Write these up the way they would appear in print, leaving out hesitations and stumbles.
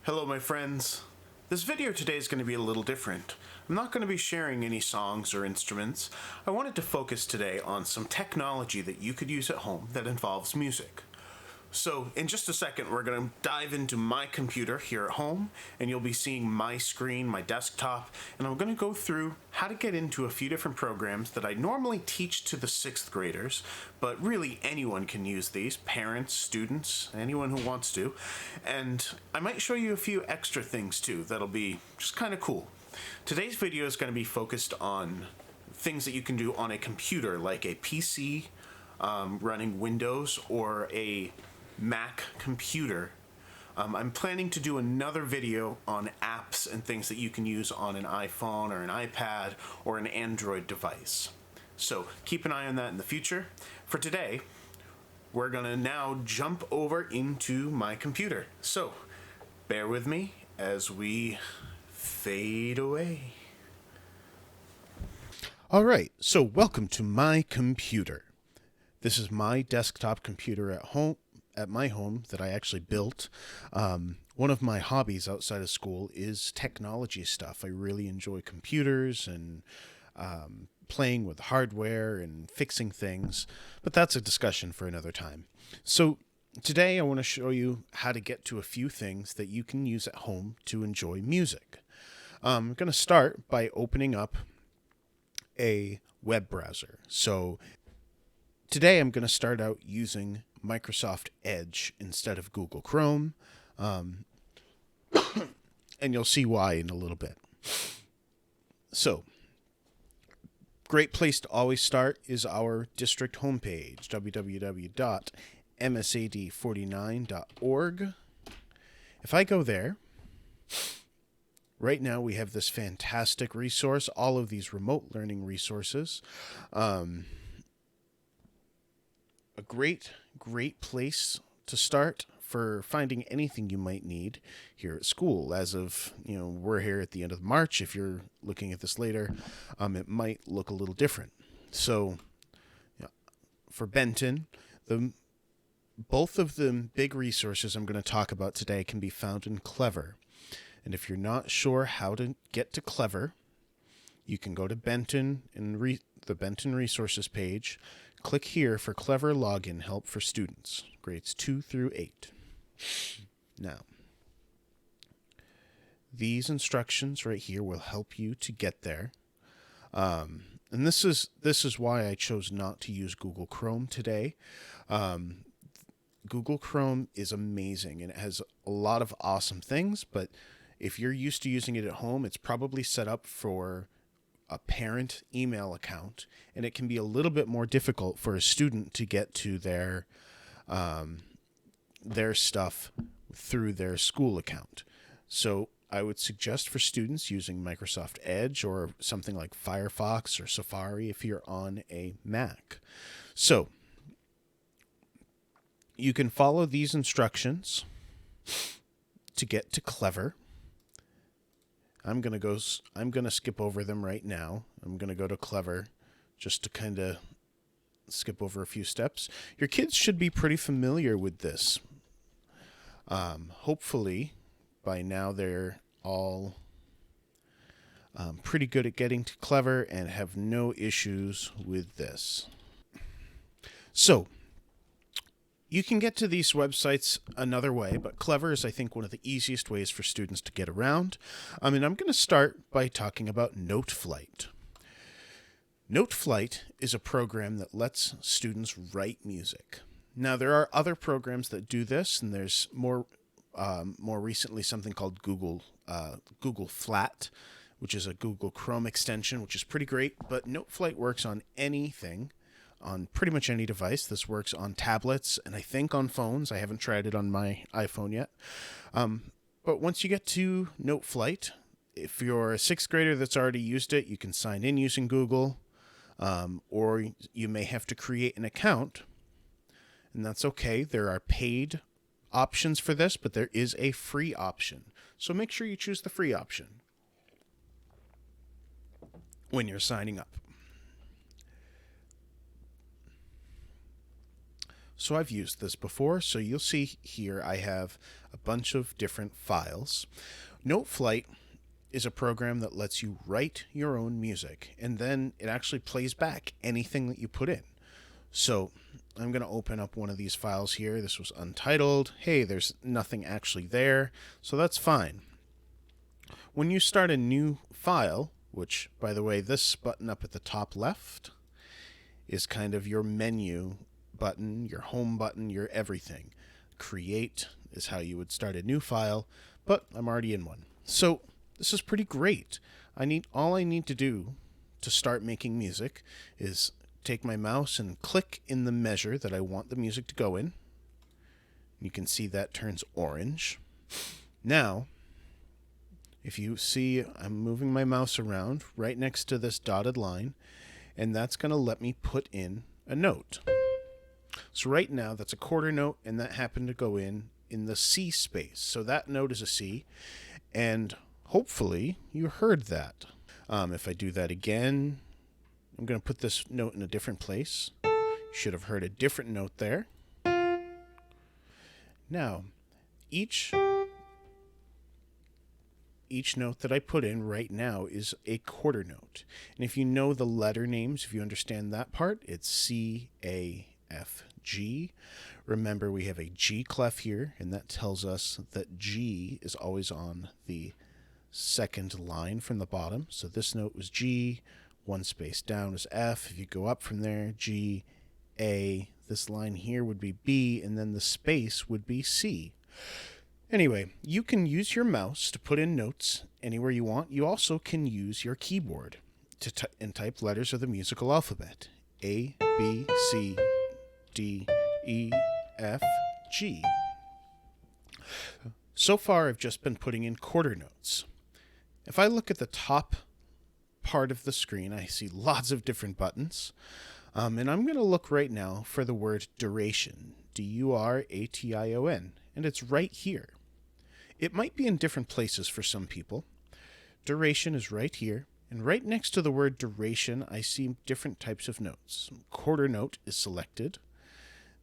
Hello my friends. This video today is going to be a little different. I'm not going to be sharing any songs or instruments. I wanted to focus today on some technology that you could use at home that involves music. So in just a second we're going to dive into my computer here at home, and you'll be seeing my screen, my desktop, and I'm going to go through how to get into a few different programs that I normally teach to the 6th graders, but really anyone can use these, parents, students, anyone who wants to, and I might show you a few extra things too that'll be just kind of cool. Today's video is going to be focused on things that you can do on a computer, like a PC running Windows or a Mac computer. I'm planning to do another video on apps and things that you can use on an iPhone or an iPad or an Android device. So keep an eye on that in the future. For today, we're gonna now jump over into my computer. So bear with me as we fade away. All right, so welcome to my computer. This is my desktop computer at my home that I actually built. One of my hobbies outside of school is technology stuff. I really enjoy computers and playing with hardware and fixing things, but that's a discussion for another time. So today I want to show you how to get to a few things that you can use at home to enjoy music. I'm going to start by opening up a web browser. So today I'm going to start out using Microsoft Edge instead of Google Chrome, and you'll see why in a little bit. So, great place to always start is our district homepage, www.msad49.org. If I go there, right now we have this fantastic resource, all of these remote learning resources. A great place to start for finding anything you might need here at school. As of, we're here at the end of March. If you're looking at this later, it might look a little different. So for Benton, both of the big resources I'm going to talk about today can be found in Clever. And if you're not sure how to get to Clever, you can go to Benton and the Benton resources page. Click here for Clever login help for students, grades 2 through 8. Now, these instructions right here will help you to get there. And this is why I chose not to use Google Chrome today. Google Chrome is amazing and it has a lot of awesome things, but if you're used to using it at home, it's probably set up for a parent email account, and it can be a little bit more difficult for a student to get to their stuff through their school account. So I would suggest for students using Microsoft Edge or something like Firefox or Safari if you're on a Mac. So you can follow these instructions to get to Clever. I'm going to skip over them right now. I'm going to go to Clever just to kind of skip over a few steps. Your kids should be pretty familiar with this. Hopefully, by now they're all pretty good at getting to Clever and have no issues with this. So, you can get to these websites another way, but Clever is, I think, one of the easiest ways for students to get around. And I'm going to start by talking about NoteFlight. NoteFlight is a program that lets students write music. Now, there are other programs that do this, and there's more recently something called Google Flat, which is a Google Chrome extension, which is pretty great. But NoteFlight works on anything. On pretty much any device. This works on tablets and I think on phones. I haven't tried it on my iPhone yet. But once you get to NoteFlight, if you're a 6th grader that's already used it, you can sign in using Google, or you may have to create an account, and that's okay. There are paid options for this, but there is a free option. So make sure you choose the free option when you're signing up. So I've used this before, so you'll see here I have a bunch of different files. NoteFlight is a program that lets you write your own music, and then it actually plays back anything that you put in. So I'm going to open up one of these files here. This was untitled. Hey, there's nothing actually there, so that's fine. When you start a new file, which, by the way, this button up at the top left is kind of your menu button, your home button, your everything. Create is how you would start a new file, but I'm already in one. So this is pretty great. All I need to do to start making music is take my mouse and click in the measure that I want the music to go in. You can see that turns orange. Now, if you see, I'm moving my mouse around right next to this dotted line, and that's going to let me put in a note. So right now, that's a quarter note, and that happened to go in the C space. So that note is a C, and hopefully you heard that. If I do that again, I'm going to put this note in a different place. You should have heard a different note there. Now, each note that I put in right now is a quarter note. And if you know the letter names, if you understand that part, it's C, A, F, G. Remember, we have a G clef here, and that tells us that G is always on the second line from the bottom. So this note was G, one space down is F. If you go up from there, G, A, this line here would be B, and then the space would be C. Anyway, you can use your mouse to put in notes anywhere you want. You also can use your keyboard to type letters of the musical alphabet. A, B, C, D, E, F, G. So far, I've just been putting in quarter notes. If I look at the top part of the screen, I see lots of different buttons. And I'm going to look right now for the word duration, D-U-R-A-T-I-O-N, and it's right here. It might be in different places for some people. Duration is right here, and right next to the word duration, I see different types of notes. Quarter note is selected.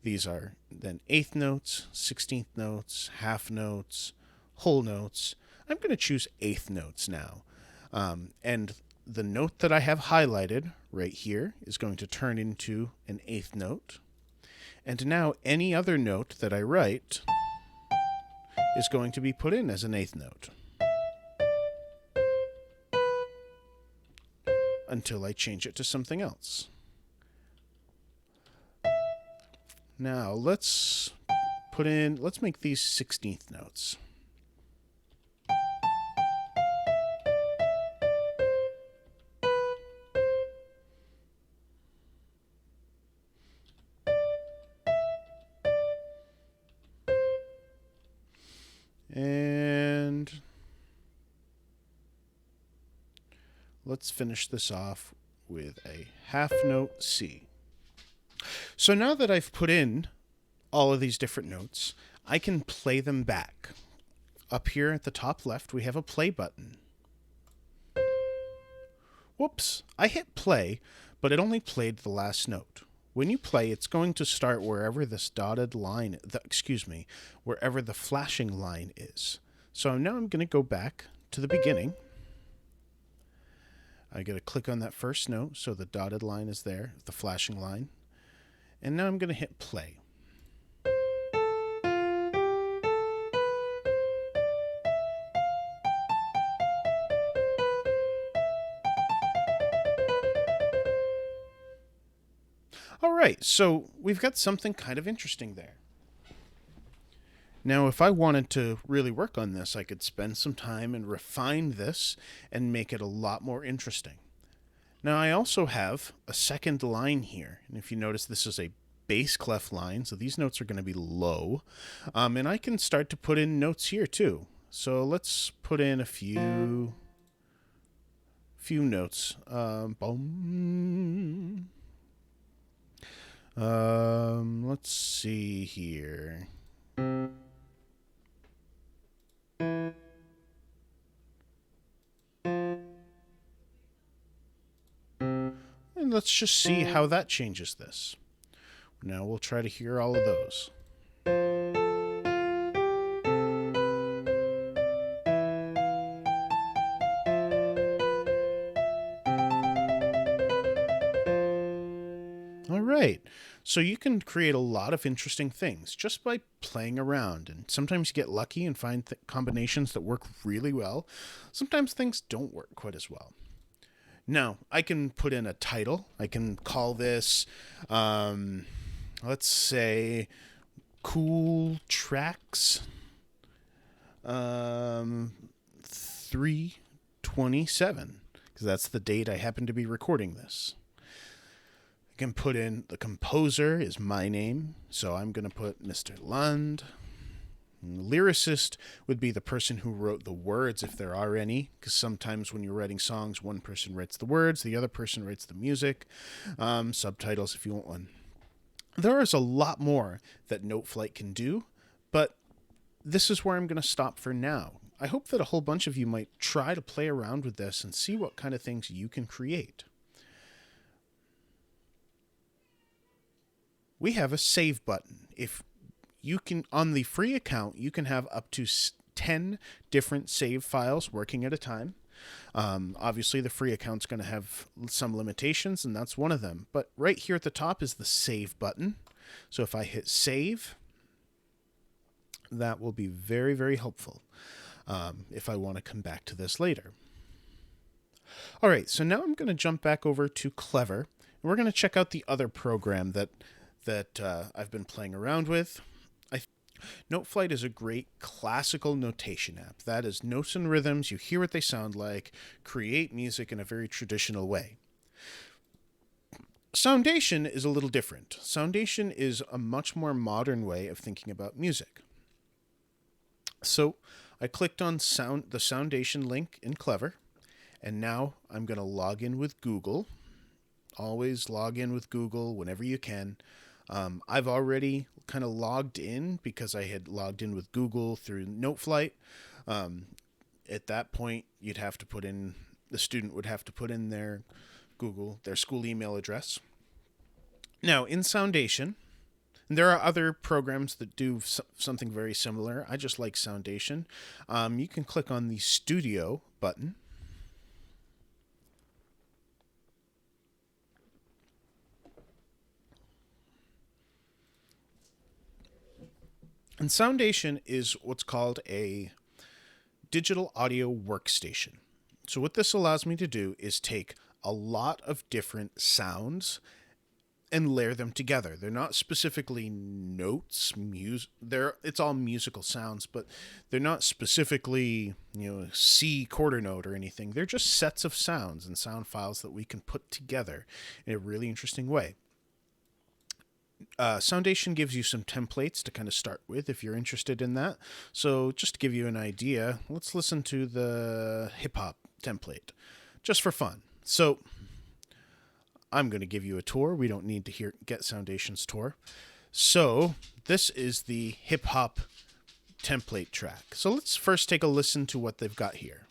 These are then eighth notes, 16th notes, half notes, whole notes. I'm going to choose eighth notes now. And the note that I have highlighted right here is going to turn into an eighth note. And now any other note that I write is going to be put in as an eighth note until I change it to something else. Now let's make these 16th notes. And let's finish this off with a half note C. So now that I've put in all of these different notes, I can play them back. Up here at the top left, we have a play button. Whoops, I hit play, but it only played the last note. When you play, it's going to start wherever this dotted line, wherever the flashing line is. So now I'm going to go back to the beginning. I got to click on that first note, so the dotted line is there, the flashing line. And now I'm going to hit play. All right, so we've got something kind of interesting there. Now, if I wanted to really work on this, I could spend some time and refine this and make it a lot more interesting. Now, I also have a second line here, and if you notice, this is a bass clef line, so these notes are going to be low, and I can start to put in notes here too. So let's put in a few notes. Let's see here. And let's just see how that changes this. Now we'll try to hear all of those. All right. So you can create a lot of interesting things just by playing around. And sometimes you get lucky and find combinations that work really well. Sometimes things don't work quite as well. Now, I can put in a title. I can call this, let's say, Cool Tracks 327, because that's the date I happen to be recording this. I can put in the composer is my name, so I'm going to put Mr. Lund. And the lyricist would be the person who wrote the words, if there are any, because sometimes when you're writing songs, one person writes the words, the other person writes the music, subtitles if you want one. There is a lot more that Noteflight can do, but this is where I'm going to stop for now. I hope that a whole bunch of you might try to play around with this and see what kind of things you can create. We have a save button. If you can, on the free account, you can have up to 10 different save files working at a time. Obviously, the free account's going to have some limitations, and that's one of them. But right here at the top is the save button. So if I hit save, that will be very, very helpful if I want to come back to this later. All right, so now I'm going to jump back over to Clever, and we're going to check out the other program that I've been playing around with. Noteflight is a great classical notation app. That is notes and rhythms. You hear what they sound like, create music in a very traditional way. Soundation is a little different. Soundation is a much more modern way of thinking about music. So I clicked on the Soundation link in Clever, and now I'm going to log in with Google. Always log in with Google whenever you can. I've already kind of logged in because I had logged in with Google through Noteflight. At that point, the student would have to put in their school email address. Now, in Soundation, and there are other programs that do something very similar. I just like Soundation. You can click on the Studio button. And Soundation is what's called a digital audio workstation. So what this allows me to do is take a lot of different sounds and layer them together. They're not specifically notes, it's all musical sounds, but they're not specifically, C quarter note or anything. They're just sets of sounds and sound files that we can put together in a really interesting way. Soundation gives you some templates to kind of start with if you're interested in that. So just to give you an idea, let's listen to the hip-hop template just for fun. So I'm going to give you a tour. We don't need to get Soundation's tour. So this is the hip-hop template track. So let's first take a listen to what they've got here.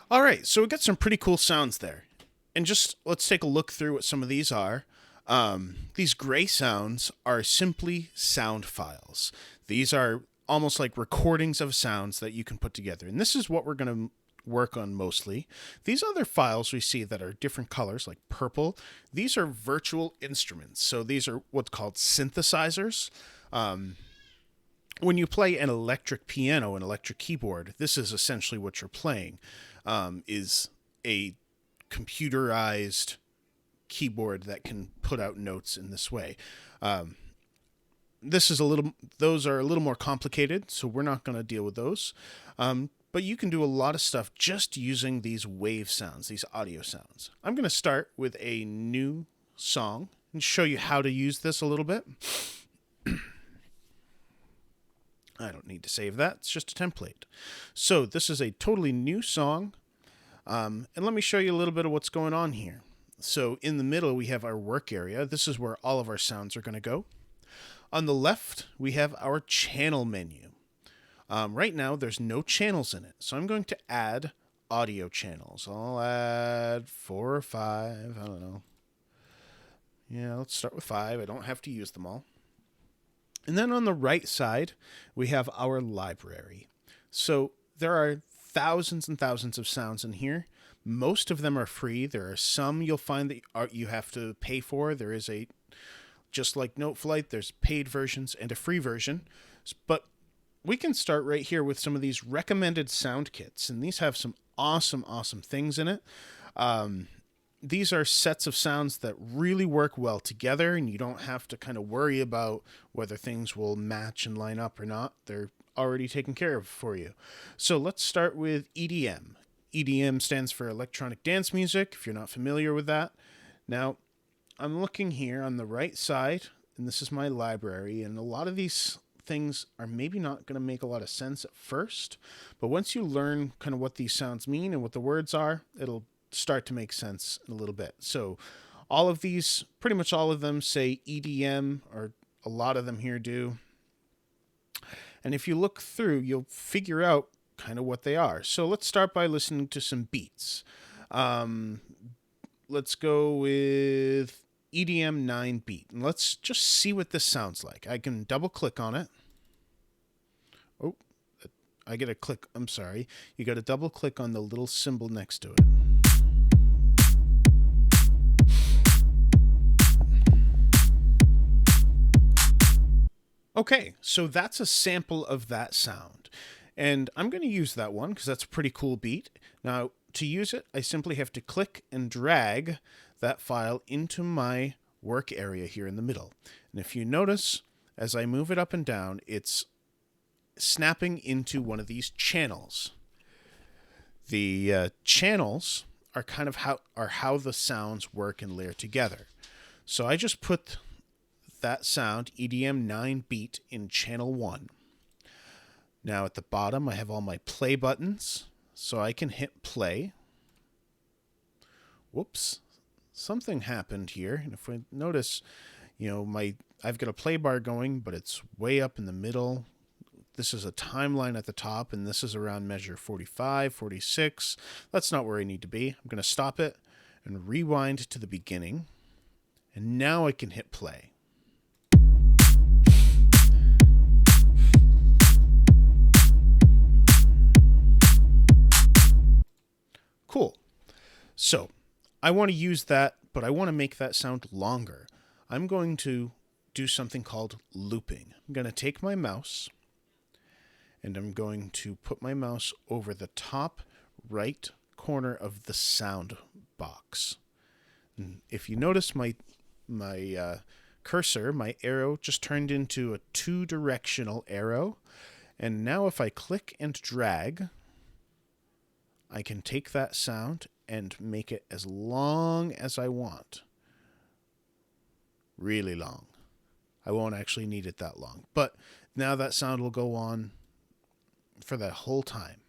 All right, so we got some pretty cool sounds there. And just let's take a look through what some of these are. These gray sounds are simply sound files. These are almost like recordings of sounds that you can put together. And this is what we're going to work on mostly. These other files we see that are different colors, like purple, these are virtual instruments. So these are what's called synthesizers. When you play an electric piano, an electric keyboard, this is essentially what you're playing, is a computerized keyboard that can put out notes in this way. Those are a little more complicated, so we're not going to deal with those. But you can do a lot of stuff just using these wave sounds, these audio sounds. I'm going to start with a new song and show you how to use this a little bit. I don't need to save that. It's just a template. So this is a totally new song. And let me show you a little bit of what's going on here. So in the middle, we have our work area. This is where all of our sounds are going to go. On the left, we have our channel menu. Right now, there's no channels in it. So I'm going to add audio channels. I'll add 4 or 5. I don't know. Yeah, let's start with 5. I don't have to use them all. And then on the right side, we have our library. So there are thousands and thousands of sounds in here. Most of them are free. There are some you'll find that you have to pay for. There is just like Noteflight, there's paid versions and a free version. But we can start right here with some of these recommended sound kits. And these have some awesome, awesome things in it. These are sets of sounds that really work well together, and you don't have to kind of worry about whether things will match and line up or not. They're already taken care of for you. So let's start with EDM. EDM stands for electronic dance music, if you're not familiar with that. Now, I'm looking here on the right side, and this is my library, and a lot of these things are maybe not going to make a lot of sense at first, but once you learn kind of what these sounds mean and what the words are, it'll start to make sense in a little bit. So all of these, pretty much all of them say EDM, or a lot of them here do. And if you look through, you'll figure out kind of what they are. So let's start by listening to some beats. Let's go with EDM 9 beat. And let's just see what this sounds like. I can double click on it. Oh, I get a click. I'm sorry. You got to double click on the little symbol next to it. Okay, so that's a sample of that sound. And I'm going to use that one because that's a pretty cool beat. Now, to use it, I simply have to click and drag that file into my work area here in the middle. And if you notice, as I move it up and down, it's snapping into one of these channels. The channels are kind of how the sounds work and layer together. So I just put that sound, EDM 9 beat, in channel 1. Now at the bottom, I have all my play buttons, so I can hit play. Whoops, something happened here. And if we notice, I've got a play bar going, but it's way up in the middle. This is a timeline at the top, and this is around measure 45, 46. That's not where I need to be. I'm going to stop it and rewind to the beginning. And now I can hit play. Cool. So I want to use that, but I want to make that sound longer. I'm going to do something called looping. I'm going to take my mouse and I'm going to put my mouse over the top right corner of the sound box. And if you notice, my cursor, my arrow, just turned into a 2-directional arrow. And now if I click and drag, I can take that sound and make it as long as I want. Really long. I won't actually need it that long. But now that sound will go on for that whole time.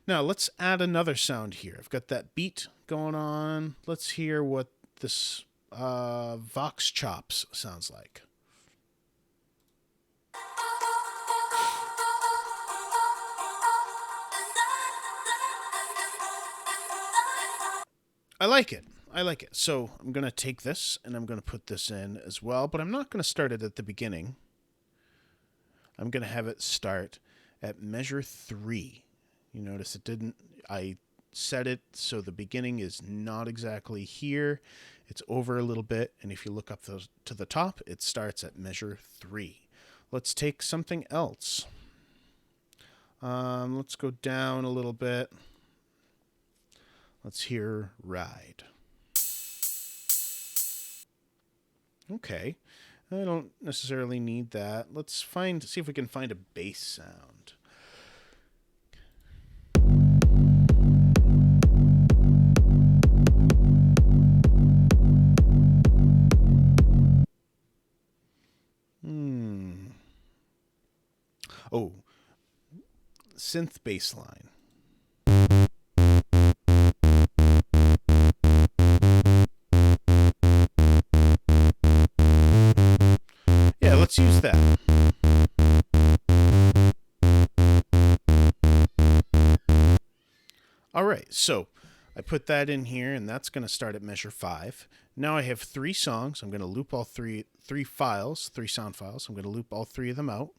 Now let's add another sound here. I've got that beat going on. Let's hear what this Vox Chops sounds like. I like it. So I'm going to take this and I'm going to put this in as well, but I'm not going to start it at the beginning. I'm going to have it start at measure 3. You notice I set it so the beginning is not exactly here. It's over a little bit, and if you look up to the top, it starts at measure 3. Let's take something else. Let's go down a little bit. Let's hear Ride. Okay, I don't necessarily need that. Let's see if we can find a bass sound. Oh, synth bass line. Yeah, let's use that. All right, so I put that in here, and that's going to start at measure 5. Now I have 3 songs. I'm going to loop all three sound files. I'm going to loop all 3 of them out.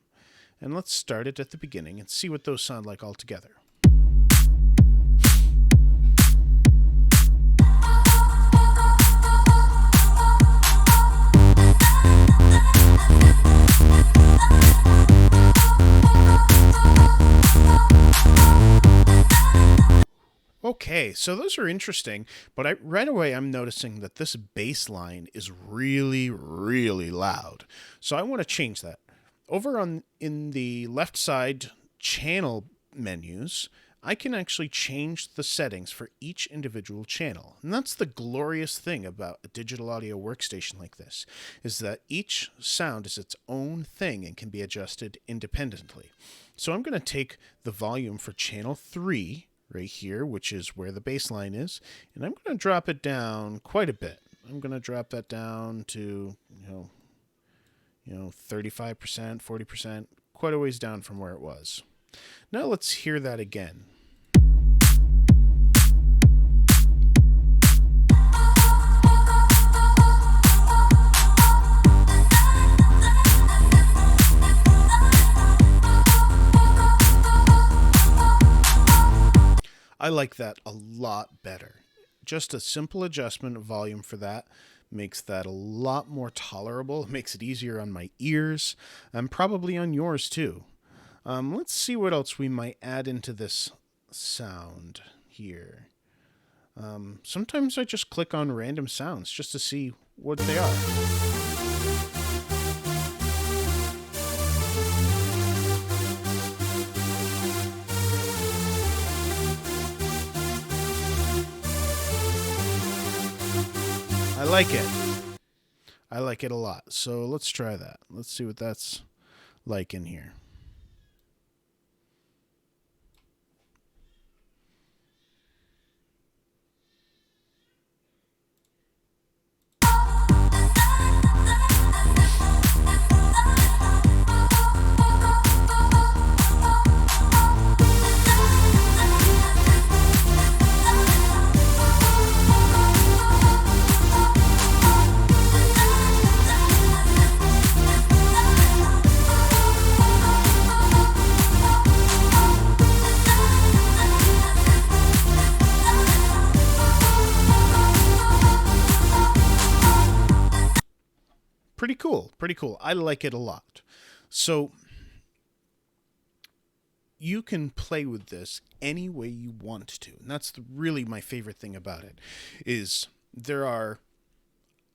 And let's start it at the beginning and see what those sound like all together. Okay, so those are interesting, but right away I'm noticing that this bass line is really, really loud. So I want to change that. Over in the left side channel menus, I can actually change the settings for each individual channel. And that's the glorious thing about a digital audio workstation like this, is that each sound is its own thing and can be adjusted independently. So I'm going to take the volume for channel 3 right here, which is where the bass line is, and I'm going to drop it down quite a bit. I'm going to drop that down to, 35%, 40%, quite a ways down from where it was. Now let's hear that again. I like that a lot better. Just a simple adjustment of volume for that makes that a lot more tolerable. It makes it easier on my ears, and probably on yours too. Let's see what else we might add into this sound here. Sometimes I just click on random sounds just to see what they are. I like it. I like it a lot. So let's try that. Let's see what that's like in here. Pretty cool. I like it a lot. So you can play with this any way you want to. And that's really my favorite thing about it, is there are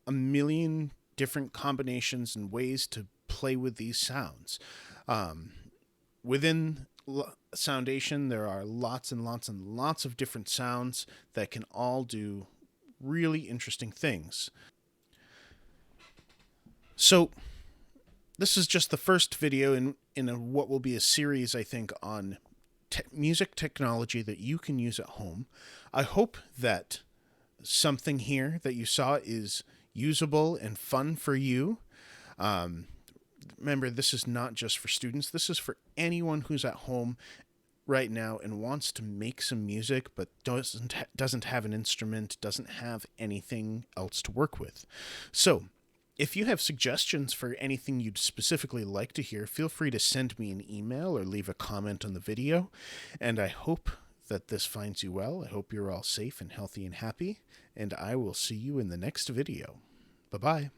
a million different combinations and ways to play with these sounds. Within Soundation, there are lots and lots and lots of different sounds that can all do really interesting things. So this is just the first video in what will be a series, I think, on music technology that you can use at home. I hope that something here that you saw is usable and fun for you. Remember, this is not just for students. This is for anyone who's at home right now and wants to make some music but doesn't have an instrument, doesn't have anything else to work with. So If you have suggestions for anything you'd specifically like to hear, feel free to send me an email or leave a comment on the video. And I hope that this finds you well. I hope you're all safe and healthy and happy. And I will see you in the next video. Bye-bye.